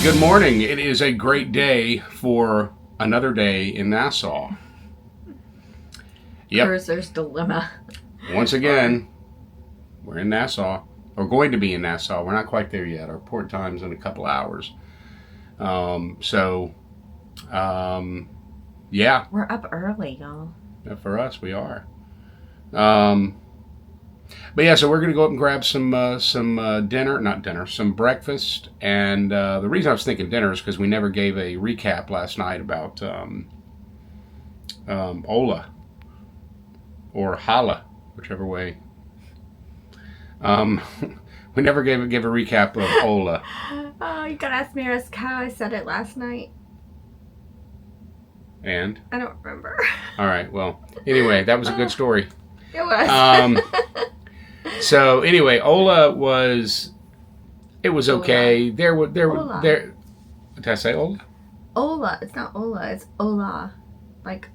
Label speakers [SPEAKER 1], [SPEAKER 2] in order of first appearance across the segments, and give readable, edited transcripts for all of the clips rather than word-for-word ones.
[SPEAKER 1] Good morning. It is a great day for another day in Nassau. Yep.
[SPEAKER 2] Cruiser's dilemma.
[SPEAKER 1] Once again, we're in Nassau. We're going to be in Nassau. We're not quite there yet. Our port time's in a couple hours. Yeah.
[SPEAKER 2] We're up early, y'all.
[SPEAKER 1] Yeah, for us, we are. But yeah, so we're going to go up and grab some breakfast. And the reason I was thinking dinner is because we never gave a recap last night about Ola or Hala, whichever way. We never gave a recap of Ola.
[SPEAKER 2] Oh, you gotta ask me how I said it last night.
[SPEAKER 1] And?
[SPEAKER 2] I don't remember.
[SPEAKER 1] All right, well, anyway, that was a good story.
[SPEAKER 2] It was.
[SPEAKER 1] So anyway, Ola was okay. There. Did I say Ola?
[SPEAKER 2] Ola. It's not Ola. It's Ola. Like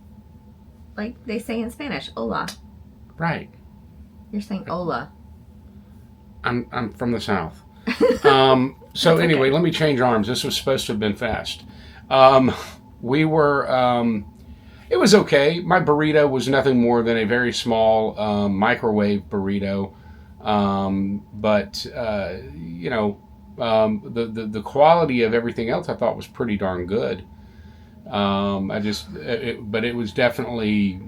[SPEAKER 2] they say in Spanish. Ola.
[SPEAKER 1] Right.
[SPEAKER 2] You're saying Ola.
[SPEAKER 1] I'm from the South. So anyway,
[SPEAKER 2] okay.
[SPEAKER 1] Let me change arms. This was supposed to have been fast. We were. It was okay. My burrito was nothing more than a very small microwave burrito. But the quality of everything else I thought was pretty darn good. But it was definitely,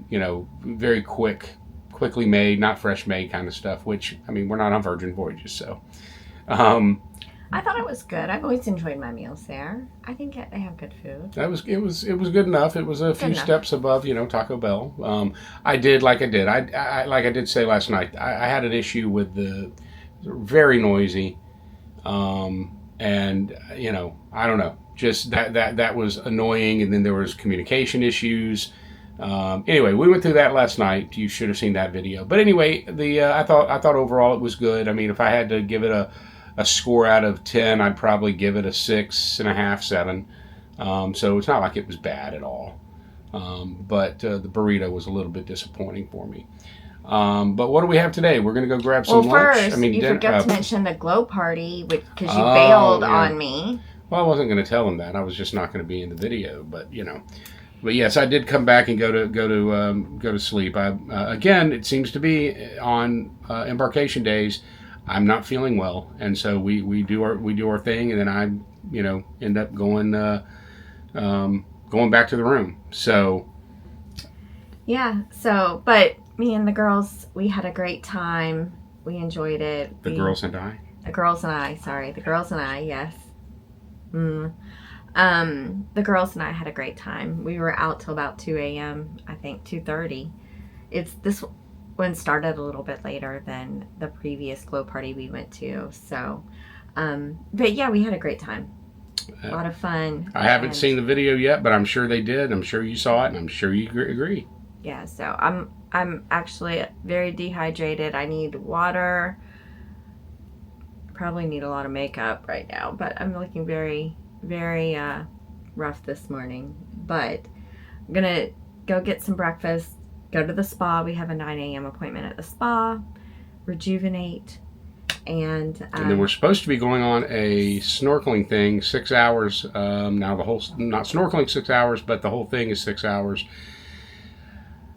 [SPEAKER 1] very quickly made, not fresh made kind of stuff, which, I mean, we're not on Virgin Voyages, so.
[SPEAKER 2] I thought it was good. I've always enjoyed my meals there. I think they have good food.
[SPEAKER 1] It was good enough. It was a few steps above, Taco Bell. I did say last night, I had an issue with the very noisy, and I don't know, just that was annoying. And then there was communication issues. Anyway, we went through that last night. You should have seen that video. But anyway, I thought overall it was good. I mean, if I had to give it a score out of 10, I'd probably give it a 6.5, 7. So it's not like it was bad at all. But the burrito was a little bit disappointing for me. But what do we have today? We're going to go grab some lunch.
[SPEAKER 2] First, you forgot to mention the glow party because you bailed on me.
[SPEAKER 1] Well, I wasn't going to tell them that. I was just not going to be in the video. But But yes, I did come back and go to sleep. Again, it seems to be on embarkation days. I'm not feeling well, and so we do our thing, and then I end up going back to the room. So
[SPEAKER 2] yeah. So, but me and the girls, we had a great time. We enjoyed it.
[SPEAKER 1] The girls and I.
[SPEAKER 2] Yes. The girls and I had a great time. We were out till about 2 a.m. I think 2:30. This one started a little bit later than the previous glow party we went to. So, but yeah, we had a great time. A lot of fun.
[SPEAKER 1] I haven't seen the video yet, but I'm sure they did. I'm sure you saw it, and I'm sure you agree.
[SPEAKER 2] Yeah. So I'm actually very dehydrated. I need water. Probably need a lot of makeup right now, but I'm looking very, very rough this morning. But I'm gonna go get some breakfast. Go to the spa. We have a 9 a.m. appointment at the spa. Rejuvenate. And
[SPEAKER 1] then we're supposed to be going on a snorkeling thing, 6 hours. Now not snorkeling 6 hours, but the whole thing is 6 hours.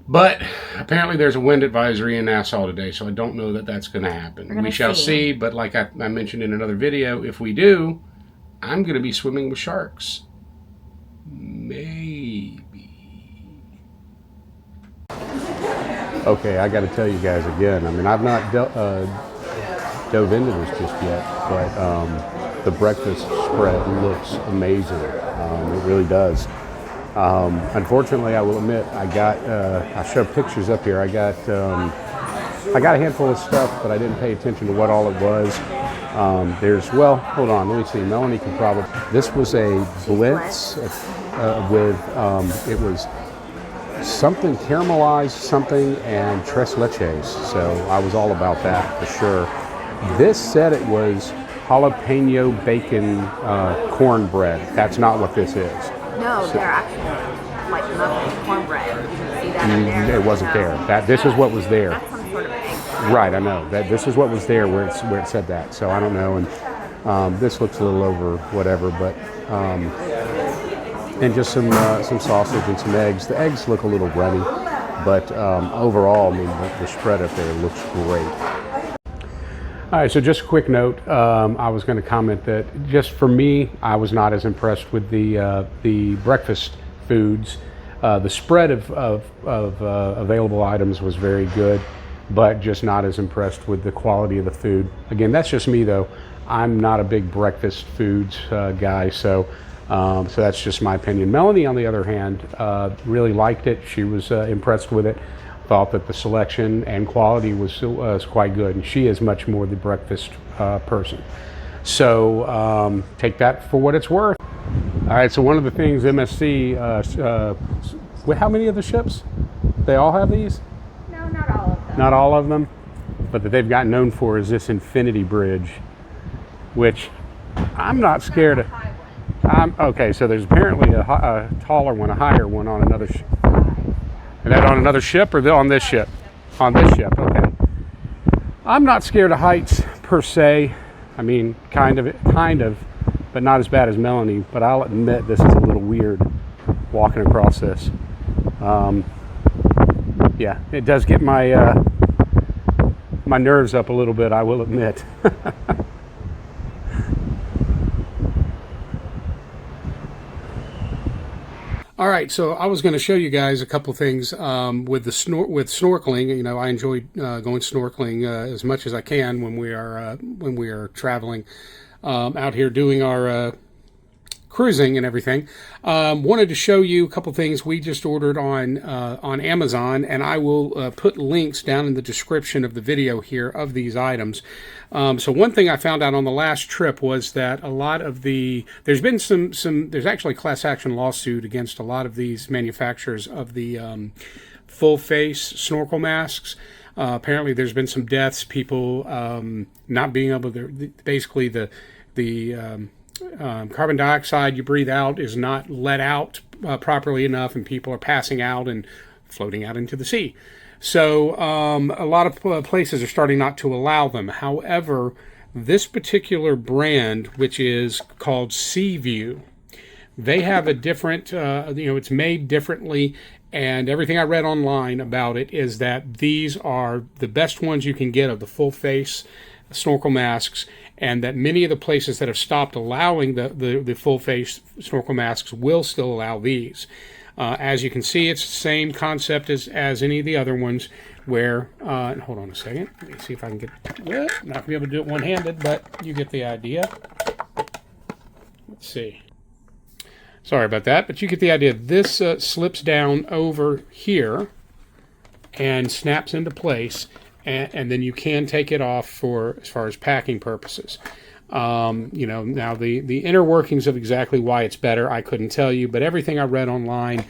[SPEAKER 1] But apparently there's a wind advisory in Nassau today, so I don't know that that's going to happen. We shall see. But like I mentioned in another video, if we do, I'm going to be swimming with sharks. Maybe. Okay, I got to tell you guys again. I mean, I've not dove into this just yet, but the breakfast spread looks amazing. It really does. Unfortunately, I will admit, I show pictures up here. I got a handful of stuff, but I didn't pay attention to what all it was. Hold on, let me see. Melanie can probably. This was a blitz with it was something caramelized, something, and tres leches. So I was all about that for sure. This said it was jalapeno bacon cornbread. That's not what this is.
[SPEAKER 2] No, they're actually like muffin cornbread. You can see that in there.
[SPEAKER 1] It wasn't there. This is what was there.
[SPEAKER 2] That's some sort of egg.
[SPEAKER 1] Right, I know. This is what was there where it said that. So I don't know. And This looks a little over whatever, but and just some sausage and some eggs. The eggs look a little runny, but overall, I mean, the spread up there looks great. All right, so just a quick note. I was going to comment that just for me, I was not as impressed with the breakfast foods. The spread of available items was very good, but just not as impressed with the quality of the food. Again, that's just me though. I'm not a big breakfast foods guy, so that's just my opinion. Melanie, on the other hand, really liked it. She was impressed with it. Thought that the selection and quality was quite good, and she is much more the breakfast person. So take that for what it's worth. All right, so one of the things MSC, how many of the ships? They all have these?
[SPEAKER 2] No, not all of them.
[SPEAKER 1] Not all of them, but that they've gotten known for is this infinity bridge, which I'm not scared of. Okay, so there's apparently a taller one, a higher one on another ship. Is that on another ship or on this ship? On this ship, okay. I'm not scared of heights per se. I mean, kind of, but not as bad as Melanie. But I'll admit this is a little weird walking across this. Yeah, it does get my my nerves up a little bit, I will admit. All right, so I was going to show you guys a couple things with snorkeling. You know, I enjoy going snorkeling as much as I can when we are traveling out here doing our cruising and everything. Wanted to show you a couple things we just ordered on Amazon, and I will put links down in the description of the video here of these items. So one thing I found out on the last trip was that a lot of there's been there's actually a class action lawsuit against a lot of these manufacturers of the full face snorkel masks. Apparently there's been some deaths, people not being able to, basically the carbon dioxide you breathe out is not let out properly enough, and people are passing out and floating out into the sea. So a lot of places are starting not to allow them. However, this particular brand, which is called Seaview, they have a different, it's made differently, and everything I read online about it is that these are the best ones you can get of the full face snorkel masks, and that many of the places that have stopped allowing the full face snorkel masks will still allow these. As you can see, it's the same concept as any of the other ones, where, hold on a second, let me see if I can get, well, not going to be able to do it one-handed, but you get the idea. Let's see. Sorry about that, but you get the idea. This slips down over here and snaps into place, and then you can take it off for as far as packing purposes. Now the inner workings of exactly why it's better, I couldn't tell you, but everything I read online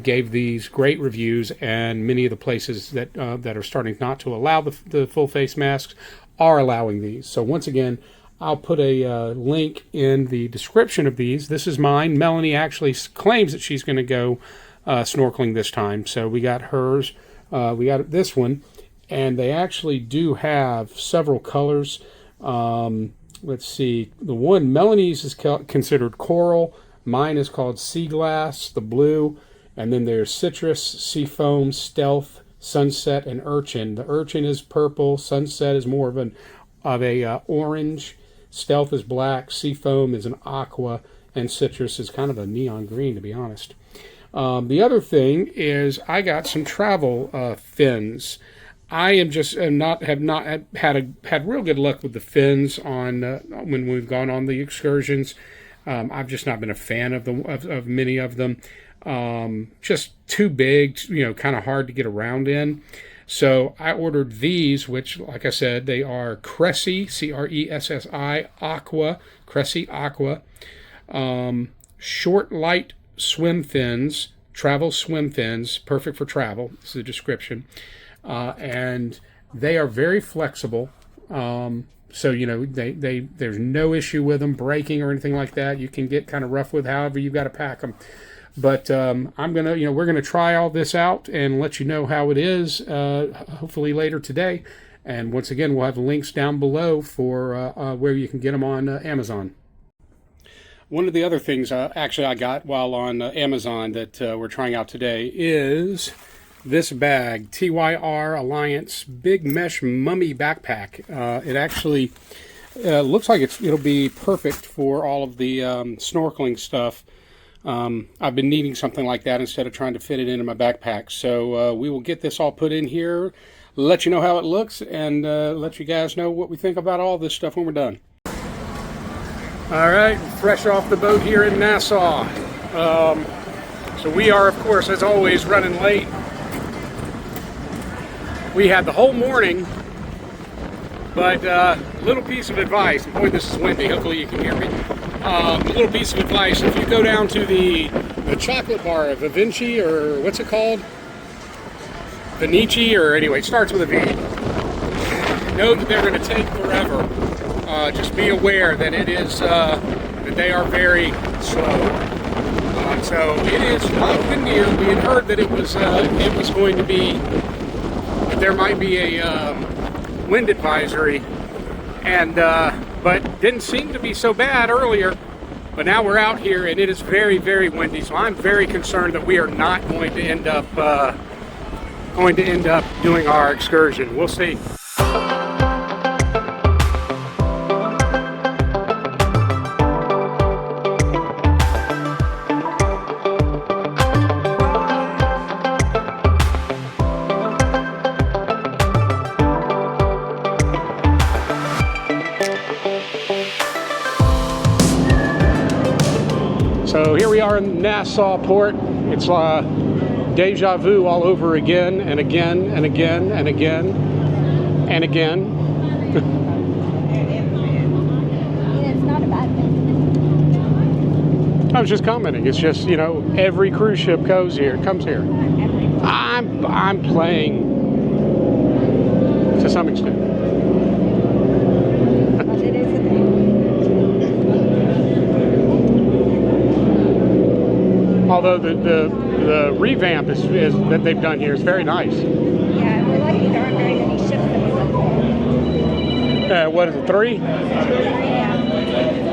[SPEAKER 1] gave these great reviews, and many of the places that are starting not to allow the full face masks are allowing these. So once again, I'll put a link in the description of these. This is mine. Melanie actually claims that she's going to go snorkeling this time, so we got hers. We got this one, and they actually do have several colors. Let's see, the one, Melanie's is considered coral, mine is called sea glass, the blue, and then there's citrus, sea foam, stealth, sunset, and urchin. The urchin is purple, sunset is more of a orange, stealth is black, sea foam is an aqua, and citrus is kind of a neon green, to be honest. The other thing is I got some travel fins. I have not had real good luck with the fins on when we've gone on the excursions. I've just not been a fan of many of them. Just too big, kind of hard to get around in. So I ordered these, which, like I said, they are Cressi, Cressi Aqua, Cressi Aqua, short light swim fins, travel swim fins, perfect for travel. This is the description. And they are very flexible, so there's no issue with them breaking or anything like that. You can get kind of rough with however you've got to pack them. But we're gonna try all this out and let you know how it is. Hopefully later today, And once again, we'll have links down below for where you can get them on Amazon. One of the other things actually I got while on Amazon that we're trying out today is this bag, TYR Alliance Big Mesh Mummy Backpack. It actually looks like it'll be perfect for all of the snorkeling stuff. I've been needing something like that instead of trying to fit it into my backpack. So we will get this all put in here, let you know how it looks, and let you guys know what we think about all this stuff when we're done. All right, fresh off the boat here in Nassau. So we are, of course, as always, running late. We had the whole morning, but little piece of advice. Boy, this is windy. Hopefully you can hear me. A little piece of advice: if you go down to the chocolate bar, the Vinci, or what's it called? Vinici, or anyway, it starts with a V. Know that they're going to take forever. Just be aware that it is that they are very slow. So it is a lot windier. We had heard that it was going to be, that there might be a wind advisory, and but didn't seem to be so bad earlier. But now we're out here and it is very, very windy. So I'm very concerned that we are not going to end up doing our excursion. We'll see. So here we are in Nassau Port. It's deja vu all over again and again and again and again and again.
[SPEAKER 2] It's not a bad thing.
[SPEAKER 1] I was just commenting. It's just, you know, every cruise ship comes here. I'm playing to some extent.
[SPEAKER 2] But it is a thing.
[SPEAKER 1] Although the revamp is that they've done here is very nice.
[SPEAKER 2] Yeah, and we're lucky there aren't very many ships that we look for.
[SPEAKER 1] What is it, 3?
[SPEAKER 2] Yeah.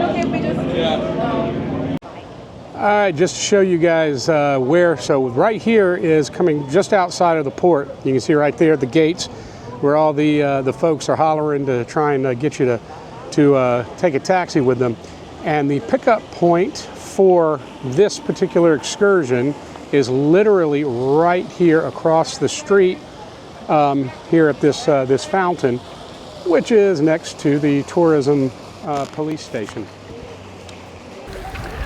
[SPEAKER 2] Okay, we just...
[SPEAKER 1] All right, just to show you guys where. So right here is coming just outside of the port. You can see right there the gates where all the folks are hollering to try and get you to take a taxi with them. And the pickup point for this particular excursion is literally right here across the street, here at this fountain, which is next to the tourism police station.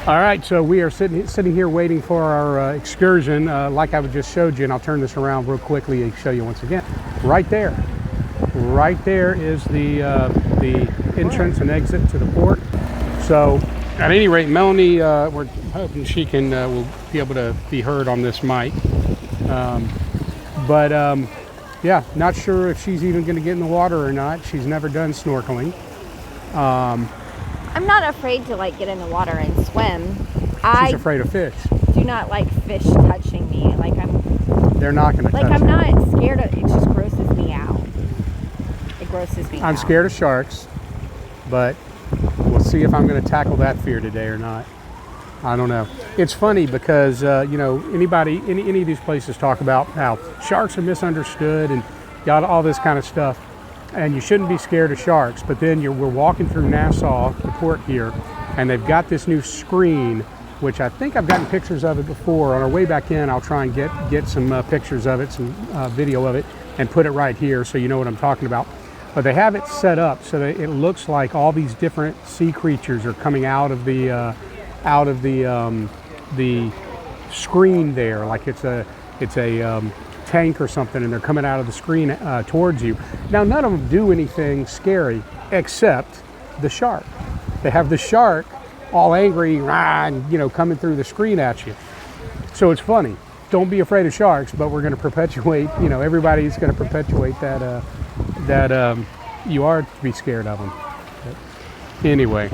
[SPEAKER 1] All right, so we are sitting here waiting for our excursion, like I just showed you, and I'll turn this around real quickly and show you once again. Right there is the entrance and exit to the port. So at any rate, Melanie, we're hoping she will be able to be heard on this mic. Yeah, not sure if she's even going to get in the water or not. She's never done snorkeling.
[SPEAKER 2] I'm not afraid to like get in the water and swim.
[SPEAKER 1] She's afraid of fish.
[SPEAKER 2] Do not like fish touching me.
[SPEAKER 1] They're not going to touch you.
[SPEAKER 2] I'm not scared of it. Just grosses me out. It grosses me out.
[SPEAKER 1] I'm scared of sharks, but we'll see if I'm going to tackle that fear today or not. I don't know. It's funny because you know, any of these places talk about how sharks are misunderstood and got all this kind of stuff, and you shouldn't be scared of sharks. But then we're walking through Nassau, the port here, and they've got this new screen, which I think I've gotten pictures of it before. On our way back in, I'll try and get some pictures of it, some video of it, and put it right here so you know what I'm talking about. But they have it set up so that it looks like all these different sea creatures are coming out of the screen there, like it's a tank or something, and they're coming out of the screen towards you. Now, none of them do anything scary except the shark. They have the shark all angry, and, you know, coming through the screen at you. So it's funny. Don't be afraid of sharks, but we're going to perpetuate, you know, everybody's going to perpetuate that you are to be scared of them. But anyway,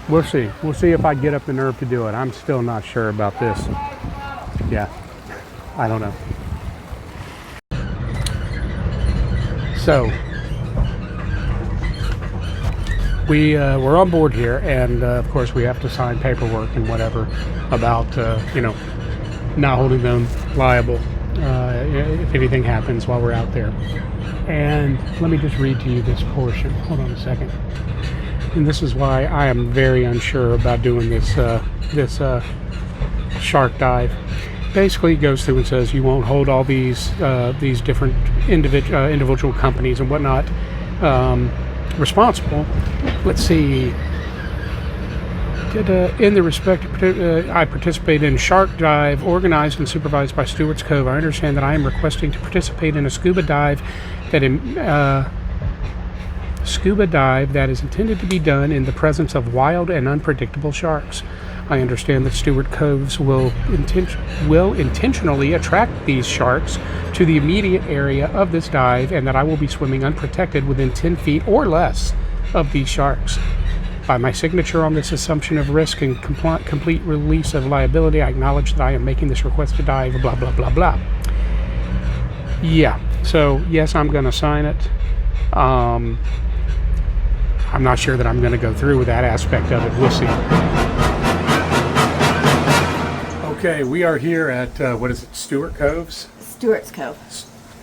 [SPEAKER 1] we'll see. We'll see if I get up the nerve to do it. I'm still not sure about this. Yeah, I don't know. So
[SPEAKER 3] we're on board here, and of course we have to sign paperwork and whatever about not holding them liable if anything happens while we're out there. And let me just read to you this portion. Hold on a second. And this is why I am very unsure about doing this shark dive. Basically, it goes through and says you won't hold all these different individual companies and whatnot responsible. Let's see. In the respective, I participate in shark dive organized and supervised by Stuart Cove. I understand that I am requesting to participate in a scuba dive that is intended to be done in the presence of wild and unpredictable sharks. I understand that Stuart Coves will intentionally attract these sharks to the immediate area of this dive, and that I will be swimming unprotected within 10 feet or less of these sharks. By my signature on this assumption of risk and complete release of liability, I acknowledge that I am making this request to dive, blah, blah, blah, blah. Yeah, so yes, I'm going to sign it. I'm not sure that I'm going to go through with that aspect of it. We'll see. Okay, we are here at, what is it, Stuart Coves?
[SPEAKER 2] Stuart's Cove.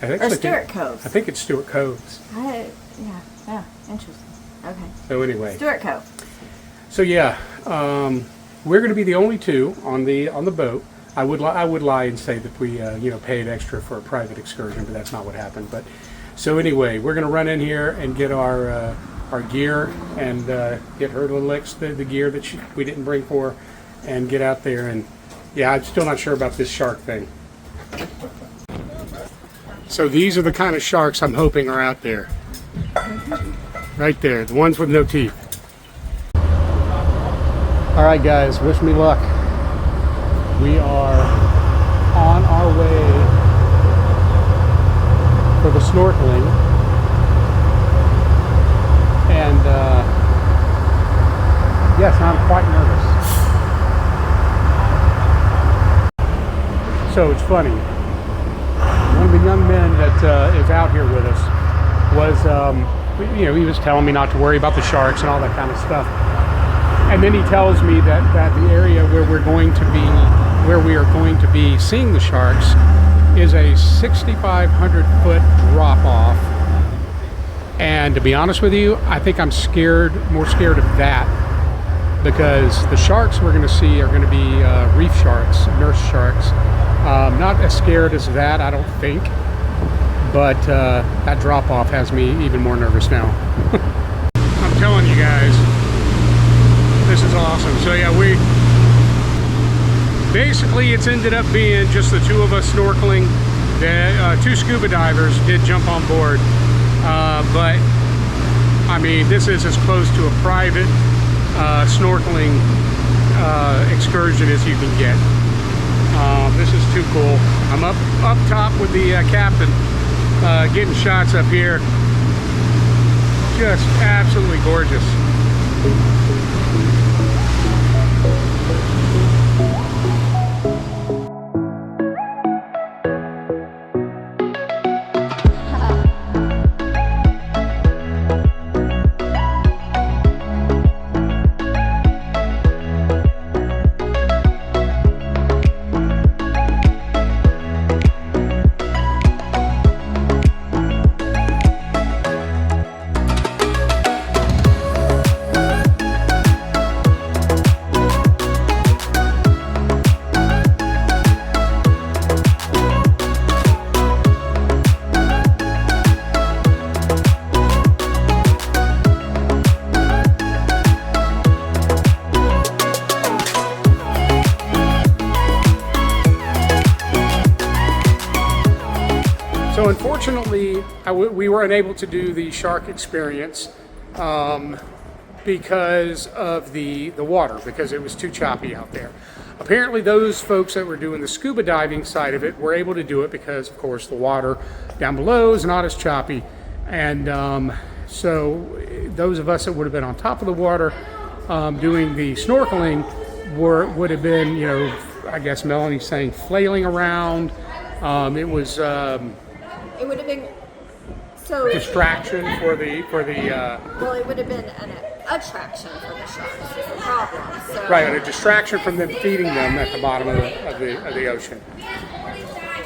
[SPEAKER 2] Or Stuart Coves.
[SPEAKER 3] I think it's Stuart Coves.
[SPEAKER 2] Yeah, interesting. Okay.
[SPEAKER 3] So anyway.
[SPEAKER 2] Stuart Cove.
[SPEAKER 3] So yeah, we're going to be the only two on the boat. I would lie and say that we paid extra for a private excursion, but that's not what happened. But so anyway, we're going to run in here and get our gear and get her to licks the gear that we didn't bring for, and get out there. And yeah, I'm still not sure about this shark thing. So these are the kind of sharks I'm hoping are out there. Right there, the ones with no teeth. All right, guys, wish me luck. We are on our way for the snorkeling. And yes, I'm quite nervous. So it's funny. One of the young men that is out here with us was he was telling me not to worry about the sharks and all that kind of stuff. And then he tells me that the area where we are going to be seeing the sharks is a 6,500 foot drop off. And to be honest with you, I think I'm more scared of that, because the sharks we're going to see are going to be reef sharks, nurse sharks. Not as scared as that, I don't think. But that drop-off has me even more nervous now. I'm telling you guys, this is awesome. So yeah, basically it's ended up being just the two of us snorkeling. The two scuba divers did jump on board. But I mean, this is as close to a private snorkeling excursion as you can get. This is too cool. I'm up top with the captain. Getting shots up here, just absolutely gorgeous. So unfortunately, we were unable to do the shark experience because of the water, because it was too choppy out there. Apparently those folks that were doing the scuba diving side of it were able to do it because, of course, the water down below is not as choppy. And so those of us that would have been on top of the water doing the snorkeling would have been, I guess Melanie's saying, flailing around.
[SPEAKER 2] It would have been so
[SPEAKER 3] distraction for the
[SPEAKER 2] well, it would have been attraction for the sharks is the problem. So,
[SPEAKER 3] Right, and a distraction from them feeding them at the bottom of the ocean.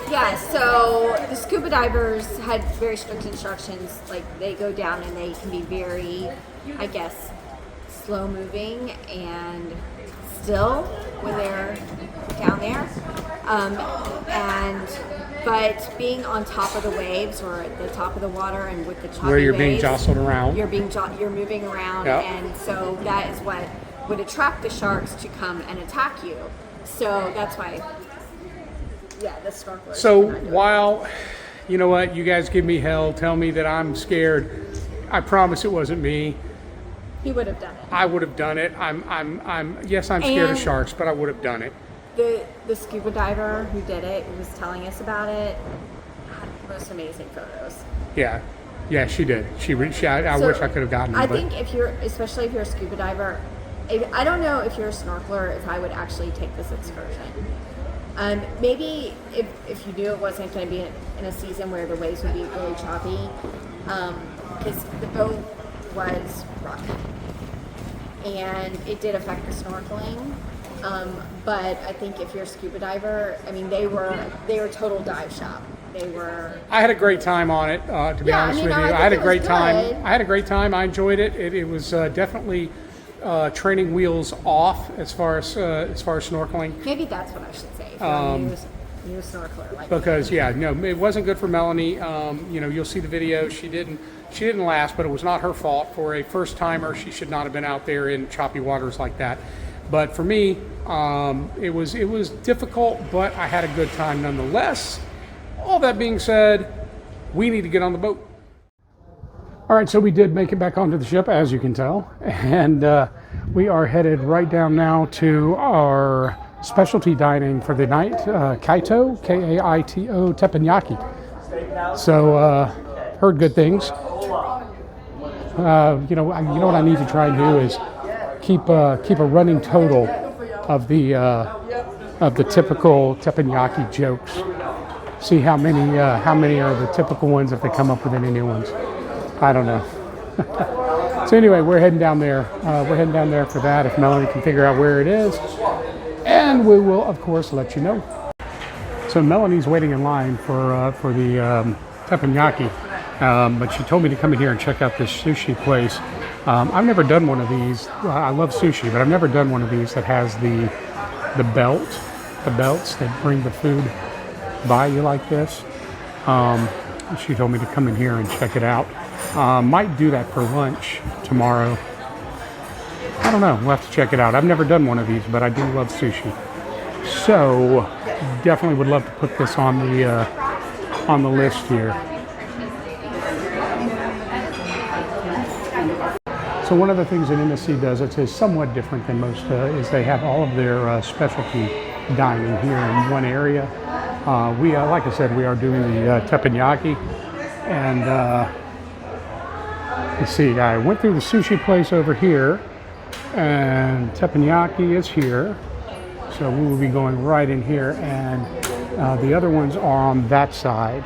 [SPEAKER 2] yeah, so the scuba divers had very strict instructions. Like, they go down and they can be very, I guess, slow moving and still when they're down there. But being on top of the waves or at the top of the water and with the choppy
[SPEAKER 3] Where you're
[SPEAKER 2] waves,
[SPEAKER 3] being jostled around.
[SPEAKER 2] you're moving around,
[SPEAKER 3] Yep.
[SPEAKER 2] and so that is what would attract the sharks to come and attack you. So that's why, yeah, the snorkelers.
[SPEAKER 3] So
[SPEAKER 2] cannot do it.
[SPEAKER 3] while, you know what, you guys give me hell, tell me that I'm scared, I promise it wasn't me.
[SPEAKER 2] He would have done it.
[SPEAKER 3] I would have done it. Yes, I'm scared of
[SPEAKER 2] And-
[SPEAKER 3] sharks, but I would have done it.
[SPEAKER 2] The scuba diver who did it was telling us about it. Had the most amazing photos.
[SPEAKER 3] Yeah, she did. I
[SPEAKER 2] So,
[SPEAKER 3] wish I could have gotten them.
[SPEAKER 2] I
[SPEAKER 3] but
[SPEAKER 2] think especially if you're a scuba diver, I don't know if you're a snorkeler, if I would actually take this excursion. Maybe if you knew it wasn't going to be in a season where the waves would be really choppy, because the boat was rough, and it did affect the snorkeling. But I think if you're a scuba diver, I mean, they were total dive shop.
[SPEAKER 3] I had a great time on it. To be
[SPEAKER 2] Yeah,
[SPEAKER 3] honest
[SPEAKER 2] I mean,
[SPEAKER 3] with you,
[SPEAKER 2] I
[SPEAKER 3] I had a
[SPEAKER 2] think it
[SPEAKER 3] great
[SPEAKER 2] was
[SPEAKER 3] time.
[SPEAKER 2] good.
[SPEAKER 3] I had a great time. I enjoyed it. It was definitely training wheels off as far as snorkeling.
[SPEAKER 2] Maybe that's what I should say. If you're a new snorkeler, like
[SPEAKER 3] Because it wasn't good for Melanie. You'll see the video. She didn't last, but it was not her fault. For a first timer, she should not have been out there in choppy waters like that. But for me, it was difficult, but I had a good time nonetheless. All that being said, we need to get on the boat. All right, so we did make it back onto the ship, as you can tell, and we are headed right down now to our specialty dining for the night, Kaito, K-A-I-T-O, Teppanyaki. So, heard good things. You know what I need to try and do is keep a running total of the typical teppanyaki jokes. See how many are the typical ones if they come up with any new ones. I don't know. So anyway, we're heading down there. We're heading down there for that. If Melanie can figure out where it is, and we will of course let you know. So Melanie's waiting in line for the teppanyaki, but she told me to come in here and check out this sushi place. I've never done one of these. I love sushi, but I've never done one of these that has the belts that bring the food by you like this. She told me to come in here and check it out. Might do that for lunch tomorrow. I don't know. We'll have to check it out. I've never done one of these, but I do love sushi. So definitely would love to put this on the list here. So one of the things that MSC does that is somewhat different than most is they have all of their specialty dining here in one area. We, like I said, we are doing the teppanyaki, and let's see. I went through the sushi place over here, and teppanyaki is here. So we will be going right in here, and the other ones are on that side.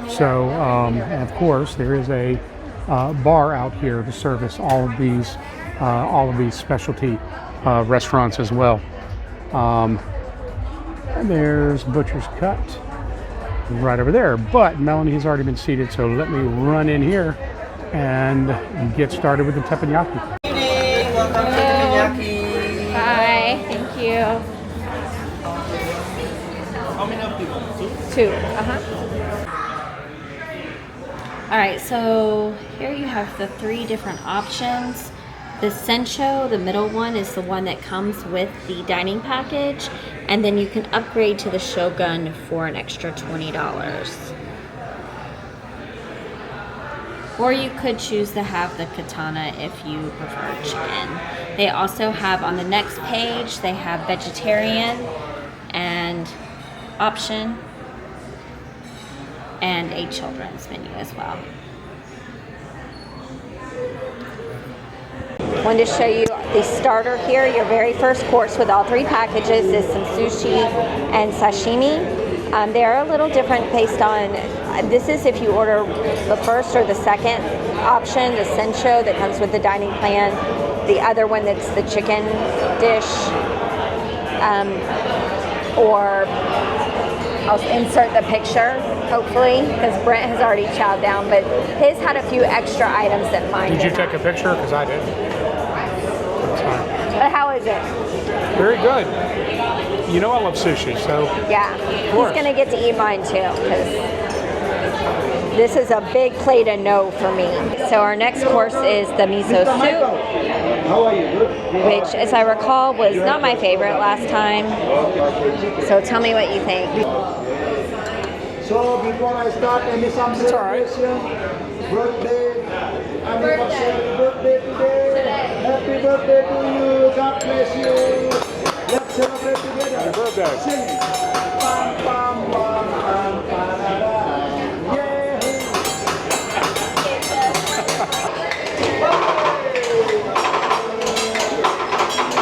[SPEAKER 3] So, and of course, there is a bar out here to service all of these specialty restaurants as well. And there's Butcher's Cut right over there. But Melanie has already been seated, so let me run in here and get started with the teppanyaki.
[SPEAKER 4] Welcome to Teppanyaki.
[SPEAKER 2] Bye. Thank you.
[SPEAKER 4] How many of you?
[SPEAKER 2] Two. All right, so here you have the three different options. The Sencho, the middle one, is the one that comes with the dining package, and then you can upgrade to the Shogun for an extra $20. Or you could choose to have the Katana if you prefer chicken. They also have on the next page, they have vegetarian and option, and a children's menu as well. Wanted to show you the starter here. Your very first course with all three packages is some sushi and sashimi. They are a little different based on, this is if you order the first or the second option, the Sencho that comes with the dining plan. the other one that's the chicken dish, or I'll insert the picture, hopefully, because Brent has already chowed down, but his had a few extra items that mine
[SPEAKER 3] Did you
[SPEAKER 2] did
[SPEAKER 3] take
[SPEAKER 2] not.
[SPEAKER 3] a picture? Because I did. That's fine.
[SPEAKER 2] But how is it?
[SPEAKER 3] Very good. You know I love sushi, so
[SPEAKER 2] Yeah, he's
[SPEAKER 3] course.
[SPEAKER 2] gonna get to eat mine too, because this is a big plate of no for me. So our next course is the miso soup, which, as I recall, was not my favorite last time. So tell me what you think.
[SPEAKER 5] So before I start, any some
[SPEAKER 3] It's all right.
[SPEAKER 5] celebration, birthday, anniversary, birthday today. Happy birthday to you. God bless you. Let's celebrate together.
[SPEAKER 3] Happy birthday.
[SPEAKER 5] Sing. Pam, pam, pam, pam, pam, yeah.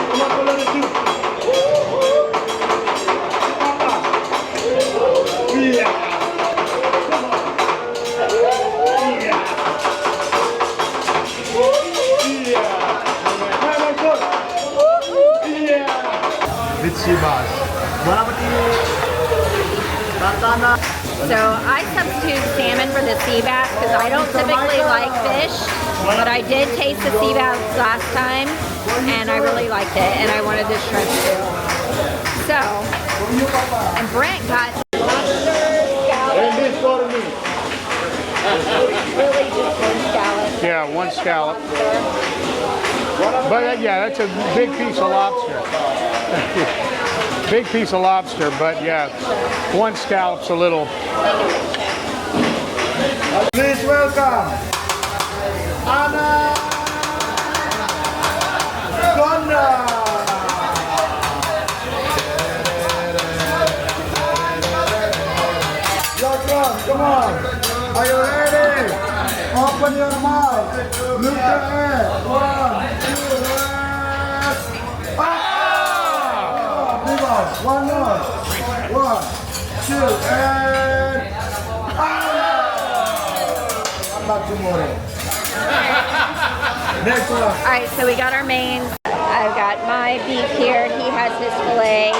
[SPEAKER 5] Come on, follow the cue. Yeah.
[SPEAKER 2] So I substitute salmon for the sea bass because I don't typically like fish, but I did taste the sea bass last time and I really liked it, and I wanted the shrimp too. So, and Brent got
[SPEAKER 5] And this for me.
[SPEAKER 2] really just one scallop.
[SPEAKER 3] Yeah, one scallop. But yeah, that's a big piece of lobster. Big piece of lobster, but yeah, one scallop's a little.
[SPEAKER 5] Please welcome Anna Gonda. Your turn, come on. Are you ready? Open your mouth. Look the air. 1, 2, 3. Ah! Big one. One more. 1, 2, and I'm back tomorrow. Next one.
[SPEAKER 2] All right, so we got our mains. I've got my beef here. He has his filet.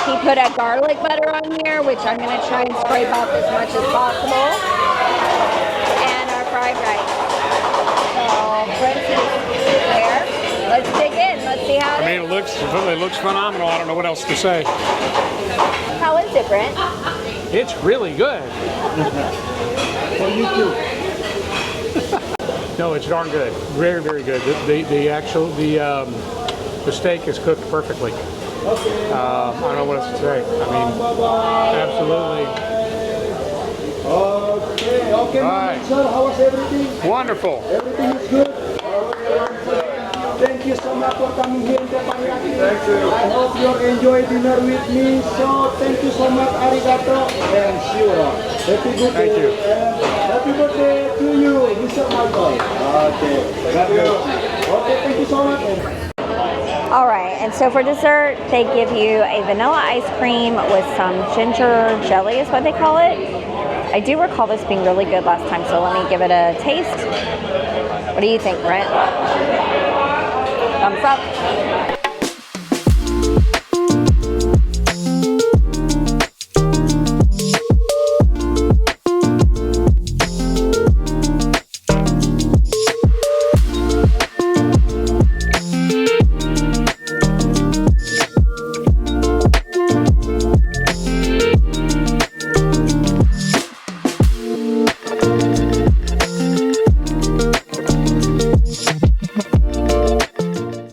[SPEAKER 2] He put a garlic butter on here, which I'm going to try and scrape off as much as possible. And our fried rice. So, Brent's there. Let's dig in. Let's see how
[SPEAKER 3] I
[SPEAKER 2] it
[SPEAKER 3] mean, it looks phenomenal. I don't know what else to say.
[SPEAKER 2] is. How is it, Brent?
[SPEAKER 3] It's really good.
[SPEAKER 5] For you too.
[SPEAKER 3] No, it's darn good. Very, very good. The steak is cooked perfectly. I don't know what else to say. I mean, absolutely
[SPEAKER 5] Okay,
[SPEAKER 3] All right.
[SPEAKER 5] sir. How was everything?
[SPEAKER 3] wonderful.
[SPEAKER 5] Everything is good. Thank you so much for coming here in Teppanyaki. Thank you. I hope you enjoy dinner with me. So thank you so much, arigato, and sure. Happy birthday.
[SPEAKER 3] Thank you.
[SPEAKER 5] And happy birthday to you, Mr. Michael. Okay. Thank you. Okay, thank you so much.
[SPEAKER 2] All right, and so for dessert, they give you a vanilla ice cream with some ginger jelly is what they call it. I do recall this being really good last time, so let me give it a taste. What do you think, Brent? Thumbs up.